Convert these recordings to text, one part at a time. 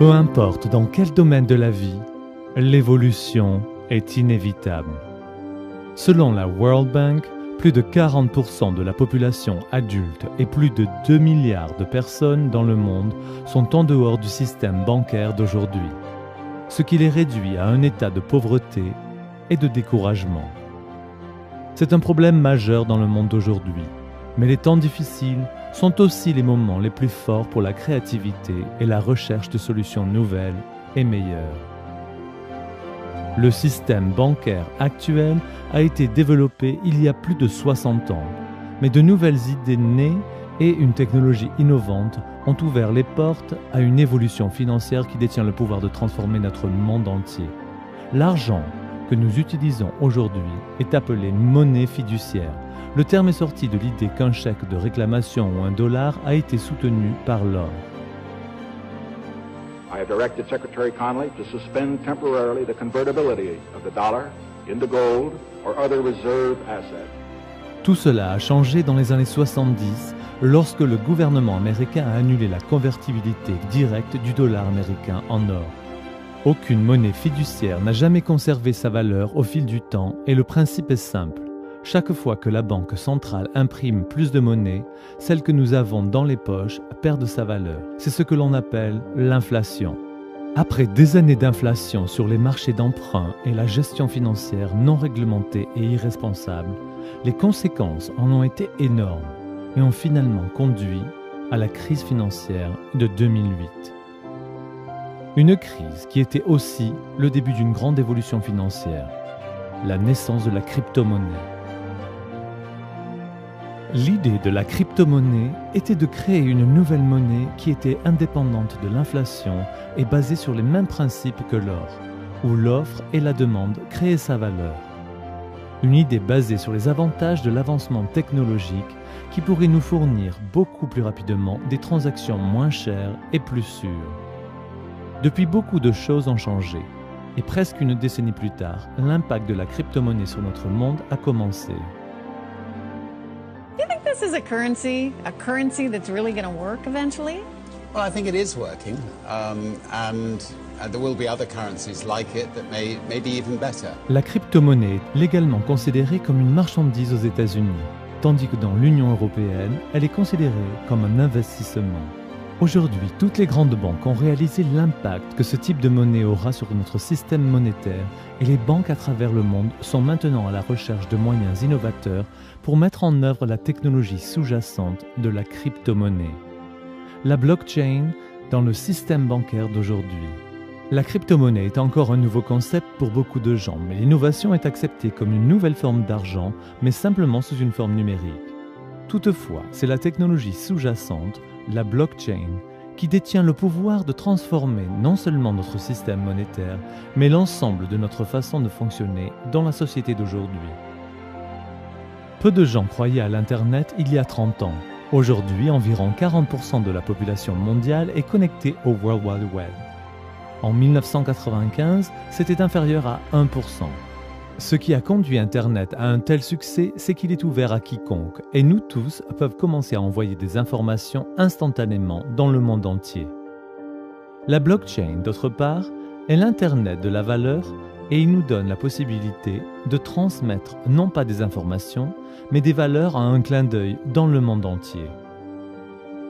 Peu importe dans quel domaine de la vie, l'évolution est inévitable. Selon la World Bank, plus de 40% de la population adulte et plus de 2 milliards de personnes dans le monde sont en dehors du système bancaire d'aujourd'hui, ce qui les réduit à un état de pauvreté et de découragement. C'est un problème majeur dans le monde d'aujourd'hui, mais les temps difficiles sont aussi les moments les plus forts pour la créativité et la recherche de solutions nouvelles et meilleures. Le système bancaire actuel a été développé il y a plus de 60 ans, mais de nouvelles idées nées et une technologie innovante ont ouvert les portes à une évolution financière qui détient le pouvoir de transformer notre monde entier. L'argent que nous utilisons aujourd'hui est appelé monnaie fiduciaire. Le terme est sorti de l'idée qu'un chèque de réclamation ou un dollar a été soutenu par l'or. I have directed Secretary Connally to suspend temporarily the convertibility of the dollar into gold or other reserve assets. Tout cela a changé dans les années 70 lorsque le gouvernement américain a annulé la convertibilité directe du dollar américain en or. Aucune monnaie fiduciaire n'a jamais conservé sa valeur au fil du temps et le principe est simple. Chaque fois que la banque centrale imprime plus de monnaie, celle que nous avons dans les poches perd de sa valeur. C'est ce que l'on appelle l'inflation. Après des années d'inflation sur les marchés d'emprunt et la gestion financière non réglementée et irresponsable, les conséquences en ont été énormes et ont finalement conduit à la crise financière de 2008. Une crise qui était aussi le début d'une grande évolution financière, la naissance de la crypto-monnaie. L'idée de la crypto-monnaie était de créer une nouvelle monnaie qui était indépendante de l'inflation et basée sur les mêmes principes que l'or, où l'offre et la demande créaient sa valeur. Une idée basée sur les avantages de l'avancement technologique qui pourrait nous fournir beaucoup plus rapidement des transactions moins chères et plus sûres. Depuis, beaucoup de choses ont changé, et presque une décennie plus tard, l'impact de la crypto-monnaie sur notre monde a commencé. Do you think this is a currency that's really going to work eventually? Well, I think it is working, and there will be other currencies like it that may be even better. La crypto-monnaie est légalement considérée comme une marchandise aux États-Unis, tandis que dans l'Union européenne, elle est considérée comme un investissement. Aujourd'hui, toutes les grandes banques ont réalisé l'impact que ce type de monnaie aura sur notre système monétaire et les banques à travers le monde sont maintenant à la recherche de moyens innovateurs pour mettre en œuvre la technologie sous-jacente de la crypto-monnaie. La blockchain dans le système bancaire d'aujourd'hui. La crypto-monnaie est encore un nouveau concept pour beaucoup de gens, mais l'innovation est acceptée comme une nouvelle forme d'argent, mais simplement sous une forme numérique. Toutefois, c'est la technologie sous-jacente, la blockchain, qui détient le pouvoir de transformer non seulement notre système monétaire, mais l'ensemble de notre façon de fonctionner dans la société d'aujourd'hui. Peu de gens croyaient à l'Internet il y a 30 ans. Aujourd'hui, environ 40% de la population mondiale est connectée au World Wide Web. En 1995, c'était inférieur à 1%. Ce qui a conduit Internet à un tel succès, c'est qu'il est ouvert à quiconque, et nous tous peuvent commencer à envoyer des informations instantanément dans le monde entier. La blockchain, d'autre part, est l'Internet de la valeur et il nous donne la possibilité de transmettre non pas des informations, mais des valeurs à un clin d'œil dans le monde entier.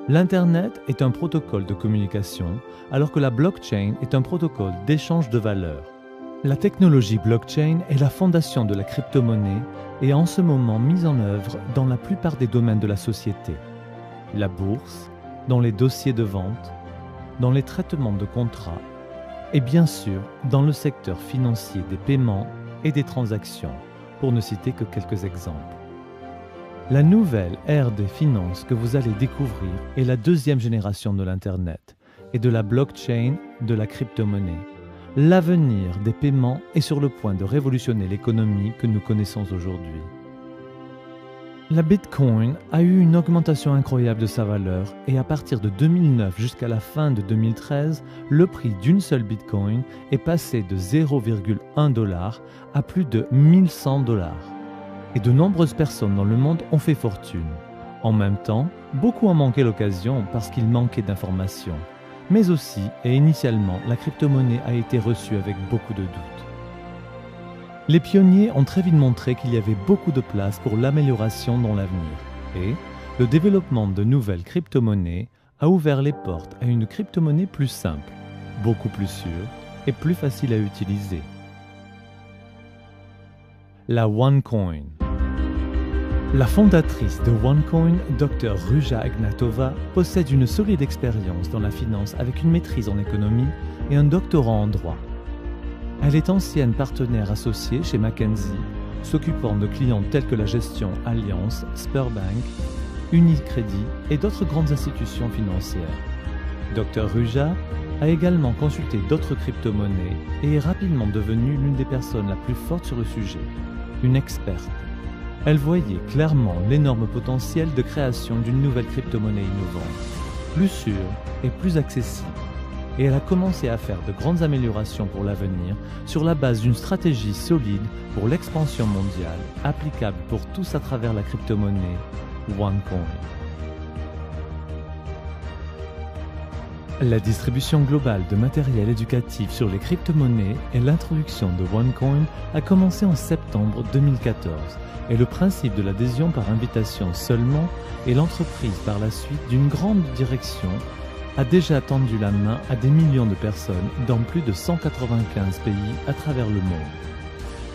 L'Internet est un protocole de communication, alors que la blockchain est un protocole d'échange de valeurs. La technologie blockchain est la fondation de la crypto-monnaie et en ce moment mise en œuvre dans la plupart des domaines de la société. La bourse, dans les dossiers de vente, dans les traitements de contrats et bien sûr dans le secteur financier des paiements et des transactions, pour ne citer que quelques exemples. La nouvelle ère des finances que vous allez découvrir est la deuxième génération de l'Internet et de la blockchain de la crypto-monnaie. L'avenir des paiements est sur le point de révolutionner l'économie que nous connaissons aujourd'hui. La Bitcoin a eu une augmentation incroyable de sa valeur et à partir de 2009 jusqu'à la fin de 2013, le prix d'une seule Bitcoin est passé de 0,1 $ à plus de 1100 $. Et de nombreuses personnes dans le monde ont fait fortune. En même temps, beaucoup ont manqué l'occasion parce qu'ils manquaient d'informations. Mais aussi, et initialement, la crypto-monnaie a été reçue avec beaucoup de doutes. Les pionniers ont très vite montré qu'il y avait beaucoup de place pour l'amélioration dans l'avenir. Et le développement de nouvelles crypto-monnaies a ouvert les portes à une crypto-monnaie plus simple, beaucoup plus sûre et plus facile à utiliser. La OneCoin. La fondatrice de OneCoin, Dr Ruja Ignatova, possède une solide expérience dans la finance avec une maîtrise en économie et un doctorat en droit. Elle est ancienne partenaire associée chez McKinsey, s'occupant de clients tels que la gestion Allianz, Sberbank, Unicredit et d'autres grandes institutions financières. Dr Ruja a également consulté d'autres crypto-monnaies et est rapidement devenue l'une des personnes la plus forte sur le sujet, une experte. Elle voyait clairement l'énorme potentiel de création d'une nouvelle crypto-monnaie innovante, plus sûre et plus accessible. Et elle a commencé à faire de grandes améliorations pour l'avenir sur la base d'une stratégie solide pour l'expansion mondiale, applicable pour tous à travers la crypto-monnaie OneCoin. La distribution globale de matériel éducatif sur les crypto-monnaies et l'introduction de OneCoin a commencé en septembre 2014 et le principe de l'adhésion par invitation seulement et l'entreprise par la suite d'une grande direction a déjà tendu la main à des millions de personnes dans plus de 195 pays à travers le monde.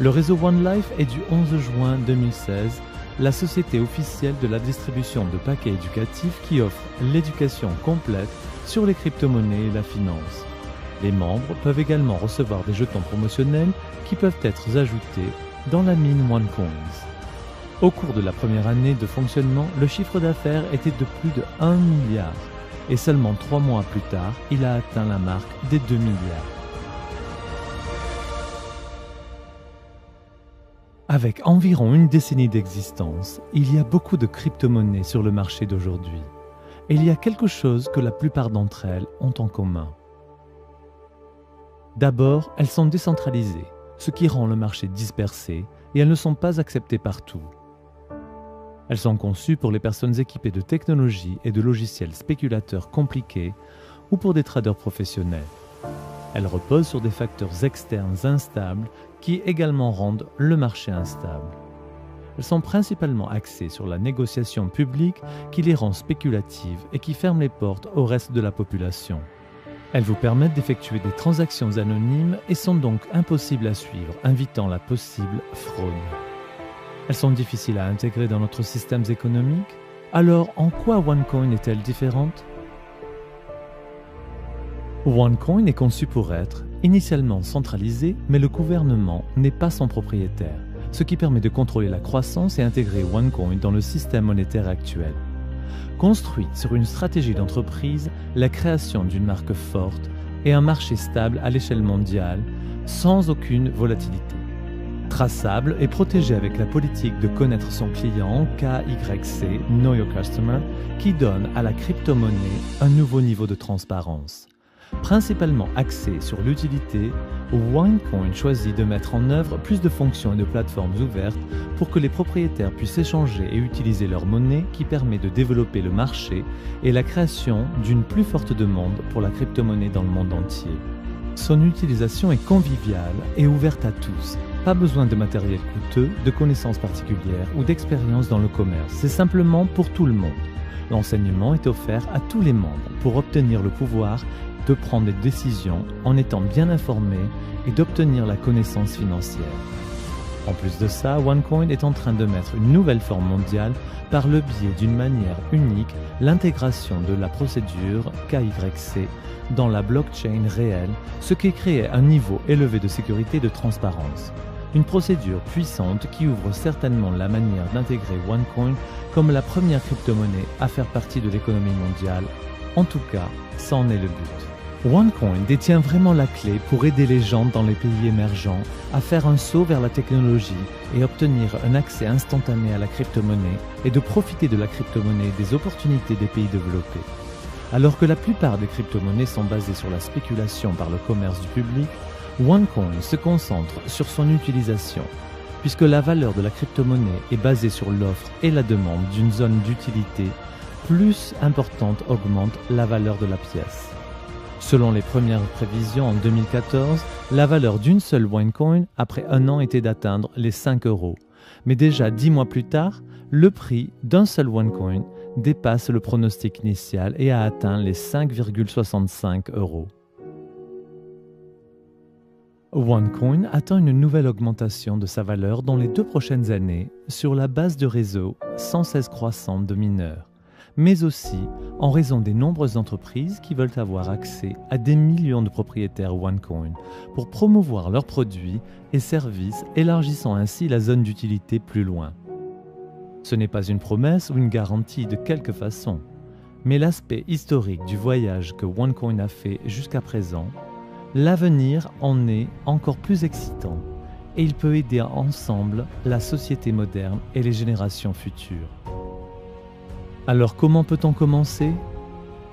Le réseau OneLife est du 11 juin 2016 la société officielle de la distribution de paquets éducatifs qui offre l'éducation complète sur les crypto-monnaies et la finance. Les membres peuvent également recevoir des jetons promotionnels qui peuvent être ajoutés dans la mine OneCoins. Au cours de la première année de fonctionnement, le chiffre d'affaires était de plus de 1 milliard et seulement 3 mois plus tard, il a atteint la marque des 2 milliards. Avec environ une décennie d'existence, il y a beaucoup de crypto-monnaies sur le marché d'aujourd'hui. Et il y a quelque chose que la plupart d'entre elles ont en commun. D'abord, elles sont décentralisées, ce qui rend le marché dispersé et elles ne sont pas acceptées partout. Elles sont conçues pour les personnes équipées de technologies et de logiciels spéculateurs compliqués ou pour des traders professionnels. Elles reposent sur des facteurs externes instables qui également rendent le marché instable. Elles sont principalement axées sur la négociation publique qui les rend spéculatives et qui ferme les portes au reste de la population. Elles vous permettent d'effectuer des transactions anonymes et sont donc impossibles à suivre, invitant la possible fraude. Elles sont difficiles à intégrer dans notre système économique. Alors, en quoi OneCoin est-elle différente? OneCoin est conçu pour être initialement centralisé, mais le gouvernement n'est pas son propriétaire, ce qui permet de contrôler la croissance et intégrer OneCoin dans le système monétaire actuel. Construite sur une stratégie d'entreprise, la création d'une marque forte et un marché stable à l'échelle mondiale, sans aucune volatilité. Traçable et protégé avec la politique de connaître son client, KYC, Know Your Customer, qui donne à la crypto-monnaie un nouveau niveau de transparence. Principalement axé sur l'utilité, OneCoin choisit de mettre en œuvre plus de fonctions et de plateformes ouvertes pour que les propriétaires puissent échanger et utiliser leur monnaie qui permet de développer le marché et la création d'une plus forte demande pour la crypto-monnaie dans le monde entier. Son utilisation est conviviale et ouverte à tous. Pas besoin de matériel coûteux, de connaissances particulières ou d'expérience dans le commerce. C'est simplement pour tout le monde. L'enseignement est offert à tous les membres pour obtenir le pouvoir de prendre des décisions en étant bien informés et d'obtenir la connaissance financière. En plus de ça, OneCoin est en train de mettre une nouvelle forme mondiale par le biais d'une manière unique, l'intégration de la procédure KYC dans la blockchain réelle, ce qui crée un niveau élevé de sécurité et de transparence. Une procédure puissante qui ouvre certainement la manière d'intégrer OneCoin comme la première crypto-monnaie à faire partie de l'économie mondiale. En tout cas, ça en est le but. OneCoin détient vraiment la clé pour aider les gens dans les pays émergents à faire un saut vers la technologie et obtenir un accès instantané à la crypto-monnaie et de profiter de la crypto-monnaie et des opportunités des pays développés. Alors que la plupart des crypto-monnaies sont basées sur la spéculation par le commerce du public, OneCoin se concentre sur son utilisation, puisque la valeur de la crypto-monnaie est basée sur l'offre et la demande d'une zone d'utilité plus importante augmente la valeur de la pièce. Selon les premières prévisions en 2014, la valeur d'une seule OneCoin après un an était d'atteindre les 5 €. Mais déjà 10 mois plus tard, le prix d'un seul OneCoin dépasse le pronostic initial et a atteint les 5,65 €. OneCoin attend une nouvelle augmentation de sa valeur dans les 2 prochaines années sur la base de réseaux sans cesse croissant de mineurs, mais aussi en raison des nombreuses entreprises qui veulent avoir accès à des millions de propriétaires OneCoin pour promouvoir leurs produits et services, élargissant ainsi la zone d'utilité plus loin. Ce n'est pas une promesse ou une garantie de quelque façon, mais l'aspect historique du voyage que OneCoin a fait jusqu'à présent. L'avenir en est encore plus excitant et il peut aider ensemble la société moderne et les générations futures. Alors comment peut-on commencer ?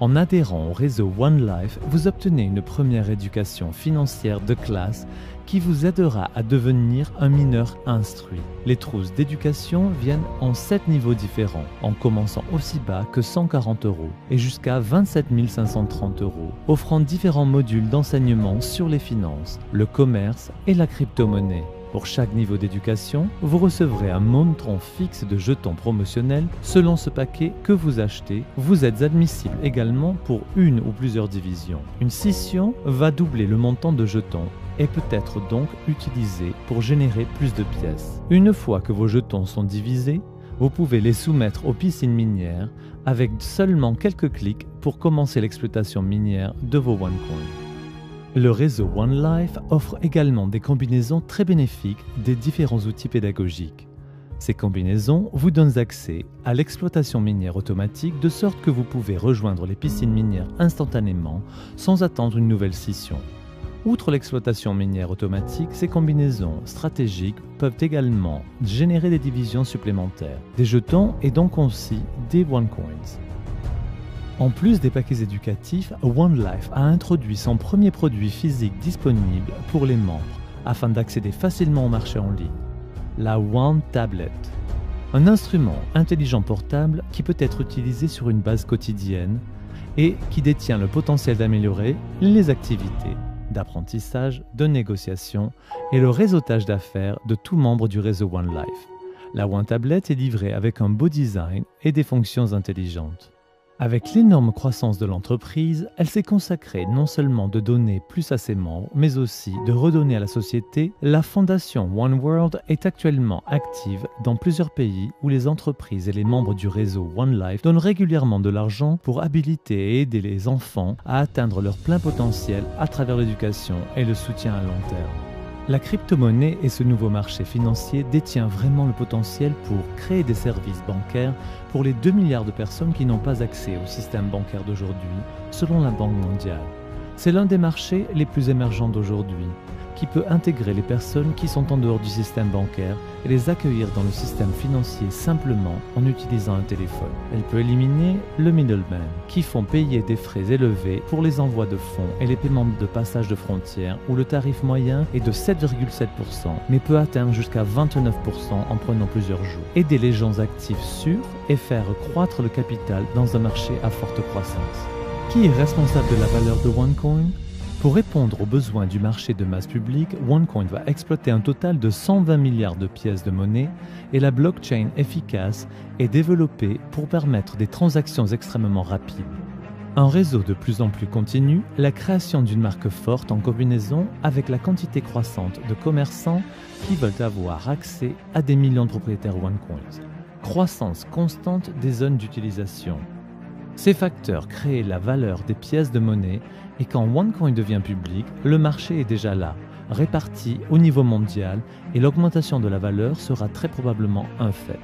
En adhérant au réseau OneLife, vous obtenez une première éducation financière de classe qui vous aidera à devenir un mineur instruit. Les trousses d'éducation viennent en 7 niveaux différents, en commençant aussi bas que 140 € et jusqu'à 27 530 €, offrant différents modules d'enseignement sur les finances, le commerce et la crypto-monnaie. Pour chaque niveau d'éducation, vous recevrez un montant fixe de jetons promotionnels selon ce paquet que vous achetez. Vous êtes admissible également pour une ou plusieurs divisions. Une scission va doubler le montant de jetons et peut être donc utilisée pour générer plus de pièces. Une fois que vos jetons sont divisés, vous pouvez les soumettre aux piscines minières avec seulement quelques clics pour commencer l'exploitation minière de vos OneCoin. Le réseau OneLife offre également des combinaisons très bénéfiques des différents outils pédagogiques. Ces combinaisons vous donnent accès à l'exploitation minière automatique de sorte que vous pouvez rejoindre les piscines minières instantanément sans attendre une nouvelle scission. Outre l'exploitation minière automatique, ces combinaisons stratégiques peuvent également générer des divisions supplémentaires, des jetons et donc aussi des OneCoins. En plus des paquets éducatifs, OneLife a introduit son premier produit physique disponible pour les membres afin d'accéder facilement au marché en ligne, la One Tablet. Un instrument intelligent portable qui peut être utilisé sur une base quotidienne et qui détient le potentiel d'améliorer les activités d'apprentissage, de négociation et le réseautage d'affaires de tout membre du réseau OneLife. La One Tablet est livrée avec un beau design et des fonctions intelligentes. Avec l'énorme croissance de l'entreprise, elle s'est consacrée non seulement de donner plus à ses membres, mais aussi de redonner à la société. La fondation One World est actuellement active dans plusieurs pays où les entreprises et les membres du réseau OneLife donnent régulièrement de l'argent pour habiliter et aider les enfants à atteindre leur plein potentiel à travers l'éducation et le soutien à long terme. La crypto-monnaie et ce nouveau marché financier détient vraiment le potentiel pour créer des services bancaires pour les 2 milliards de personnes qui n'ont pas accès au système bancaire d'aujourd'hui, selon la Banque mondiale. C'est l'un des marchés les plus émergents d'aujourd'hui, qui peut intégrer les personnes qui sont en dehors du système bancaire et les accueillir dans le système financier simplement en utilisant un téléphone. Elle peut éliminer le middleman, qui font payer des frais élevés pour les envois de fonds et les paiements de passage de frontières, où le tarif moyen est de 7,7%, mais peut atteindre jusqu'à 29% en prenant plusieurs jours. Aider les gens actifs sûrs et faire croître le capital dans un marché à forte croissance. Qui est responsable de la valeur de OneCoin ? Pour répondre aux besoins du marché de masse publique, OneCoin va exploiter un total de 120 milliards de pièces de monnaie et la blockchain efficace est développée pour permettre des transactions extrêmement rapides. Un réseau de plus en plus continu, la création d'une marque forte en combinaison avec la quantité croissante de commerçants qui veulent avoir accès à des millions de propriétaires OneCoin. Croissance constante des zones d'utilisation. Ces facteurs créent la valeur des pièces de monnaie et quand OneCoin devient public, le marché est déjà là, réparti au niveau mondial et l'augmentation de la valeur sera très probablement un fait.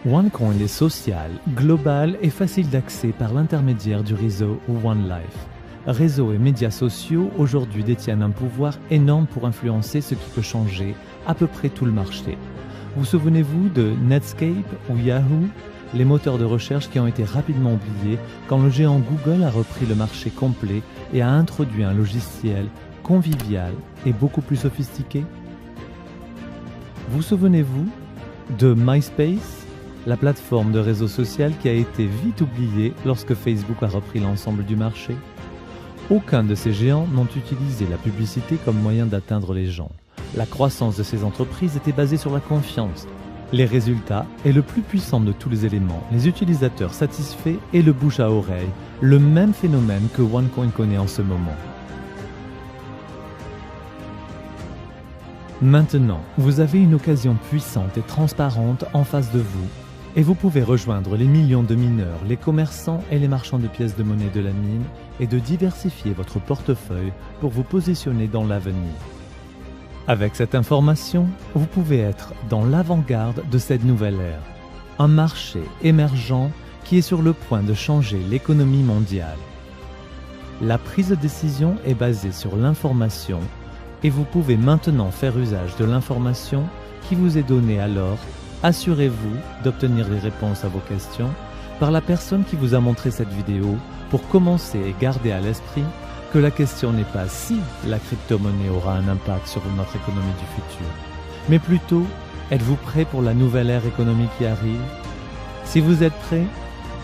OneCoin est social, global et facile d'accès par l'intermédiaire du réseau OneLife. Réseaux et médias sociaux aujourd'hui détiennent un pouvoir énorme pour influencer ce qui peut changer à peu près tout le marché. Vous souvenez-vous de Netscape ou Yahoo ? Les moteurs de recherche qui ont été rapidement oubliés quand le géant Google a repris le marché complet et a introduit un logiciel convivial et beaucoup plus sophistiqué. Vous souvenez-vous de MySpace, la plateforme de réseau social qui a été vite oubliée lorsque Facebook a repris l'ensemble du marché? Aucun de ces géants n'ont utilisé la publicité comme moyen d'atteindre les gens. La croissance de ces entreprises était basée sur la confiance. Les résultats est le plus puissant de tous les éléments, les utilisateurs satisfaits et le bouche à oreille, le même phénomène que OneCoin connaît en ce moment. Maintenant, vous avez une occasion puissante et transparente en face de vous et vous pouvez rejoindre les millions de mineurs, les commerçants et les marchands de pièces de monnaie de la mine et de diversifier votre portefeuille pour vous positionner dans l'avenir. Avec cette information, vous pouvez être dans l'avant-garde de cette nouvelle ère, un marché émergent qui est sur le point de changer l'économie mondiale. La prise de décision est basée sur l'information et vous pouvez maintenant faire usage de l'information qui vous est donnée, alors assurez-vous d'obtenir les réponses à vos questions par la personne qui vous a montré cette vidéo pour commencer et garder à l'esprit que la question n'est pas si la crypto-monnaie aura un impact sur notre économie du futur, mais plutôt, êtes-vous prêt pour la nouvelle ère économique qui arrive? Si vous êtes prêt,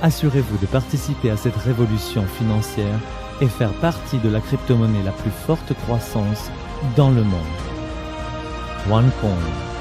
assurez-vous de participer à cette révolution financière et faire partie de la crypto-monnaie la plus forte croissance dans le monde. OneCoin.